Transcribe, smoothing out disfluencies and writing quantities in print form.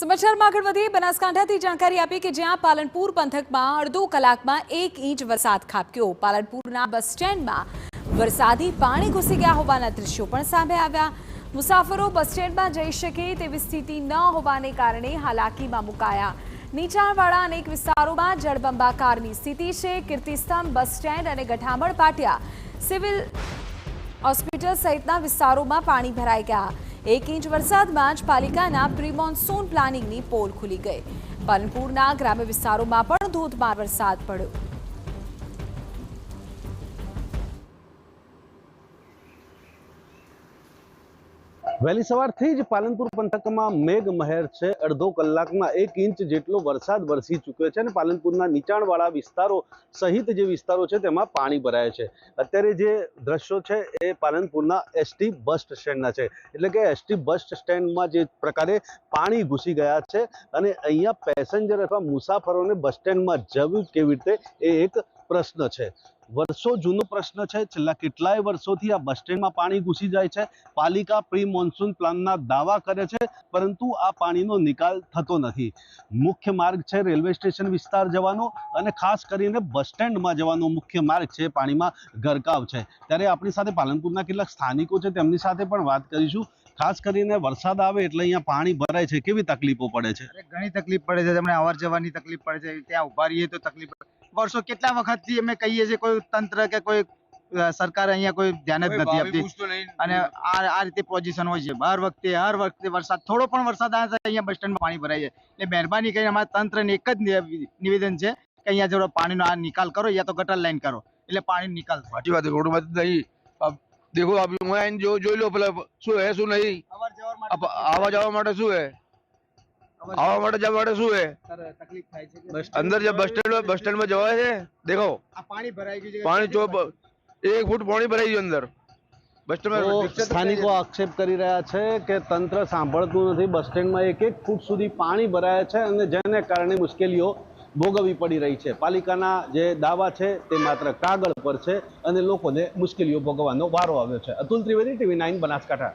સમાચારમાં આગળ વધીએ બનાસકાંઠાથી જાણકારી આપી કે જ્યાં પાલનપુર પંથકમાં અડધો કલાકમાં 1 ઇંચ વરસાદ ખાબક્યો। પાલનપુરના બસ સ્ટેન્ડમાં વરસાદી પાણી ઘૂસી ગયા હોવાના દ્રશ્યો પણ સામે આવ્યા। મુસાફરો બસ સ્ટેન્ડમાં જઈ શકે તેવી સ્થિતિ ન હોવાને કારણે હાલાકીમાં મુકાયા। નીચાણવાળા અનેક વિસ્તારોમાં જળબંબાકારની સ્થિતિ છે। કીર્તિસ્તંભ બસ સ્ટેન્ડ અને ગઠામણ પાટિયા સિવિલ હોસ્પિટલ સહિતના વિસ્તારોમાં પાણી ભરાઈ ગયા। 1 ઇંચ વરસાદમાં જ પાલિકાના પ્રી મોન્સૂન પ્લાનિંગની પોલ ખુલી ગઈ। પાલનપુરના ગ્રામ્ય વિસ્તારોમાં પણ ધોધમાર વરસાદ પડ્યો। વહેલી સવારથી જ પાલનપુર પંથકમાં મેઘમહેર છે। અડધો કલાકમાં 1 ઇંચ જેટલો વરસાદ વરસી ચૂક્યો છે અને પાલનપુરના નીચાણવાળા વિસ્તારો સહિત જે વિસ્તારો છે તેમાં પાણી ભરાયા છે। અત્યારે જે દ્રશ્યો છે એ પાલનપુરના એસટી બસ સ્ટેન્ડના છે, એટલે કે એસટી બસ સ્ટેન્ડમાં જે પ્રકારે પાણી ઘૂસી ગયા છે અને અહીંયા પેસેન્જર અથવા મુસાફરોને બસ સ્ટેન્ડમાં જવું કેવી રીતે એ એક પ્રશ્ન છે। વર્ષો જૂનો પ્રશ્ન છે। છેલ્લા કેટલાય વર્ષોથી આ બસ સ્ટેન્ડમાં પાણી ઘૂસી જાય છે। પાલિકા પ્રી મોન્સૂન પ્લાનના દાવા કરે છે, પરંતુ આ પાણીનો નિકાલ થતો નથી। મુખ્ય માર્ગ છે રેલવે સ્ટેશન વિસ્તાર જવાનો અને ખાસ કરીને બસ સ્ટેન્ડમાં જવાનો મુખ્ય માર્ગ છે પાણીમાં ગરકાવ છે। ત્યારે આપણી સાથે પાલનપુરના કેટલાક સ્થાનિકો છે, તેમની સાથે પણ વાત કરીશું। ખાસ કરીને વરસાદ આવે એટલે અહીંયા પાણી ભરાય છે, કેવી તકલીફો પડે છે? ઘણી તકલીફ પડે છે, તમને અવર જવાની તકલીફ પડે છે, ત્યાં ઉભા રહીએ તો તકલીફ પડે। વર્ષો કેટલા વખતથી અમે કહીએ છીએ, કોઈ તંત્ર કે કોઈ સરકાર અહીંયા કોઈ ધ્યાન જ નથી આપતી અને આ રીતે પોઝિશન હોય છે। હર વખતે વરસાદ, થોડો પણ વરસાદ આવે તો અહીંયા બસ સ્ટેન્ડમાં પાણી ભરાય છે। એટલે મહેરબાની કરીને અમારા તંત્રને એક જ નિવેદન છે કે અહીંયા જો પાણીનો આ નિકાલ કરો યા તો ગટર લાઈન કરો, એટલે પાણી નિકાલ થાય। સાચી વાત, રોડ નહીં દેખો આપ જોઈ લો પેલા શું હે શું નહીં, આવવા જવા માટે શું હે, આવવા માટે જવા માટે શું હે, તકલીફ થાય છે। અંદર જે બસ સ્ટેન્ડમાં જવાય છે, દેખો આ પાણી ભરાઈ ગયું છે, પાણી 1 ફૂટ પાણી ભરાઈ ગયું અંદર બસ સ્ટેન્ડમાં। સ્થાનિકો આક્ષેપ કરી રહ્યા છે કે તંત્ર સાંભળતું નથી। બસ સ્ટેન્ડમાં 1 ફૂટ સુધી પાણી ભરાયા છે અને જેને કારણે મુશ્કેલીઓ ભોગવવી પડી રહી છે। પાલિકાના જે દાવા છે તે માત્ર કાગળ પર છે અને લોકોને મુશ્કેલીઓ ભોગવવાનો વારો આવ્યો છે। અતુલ ત્રિવેદી, TV9 બનાસકાંઠા।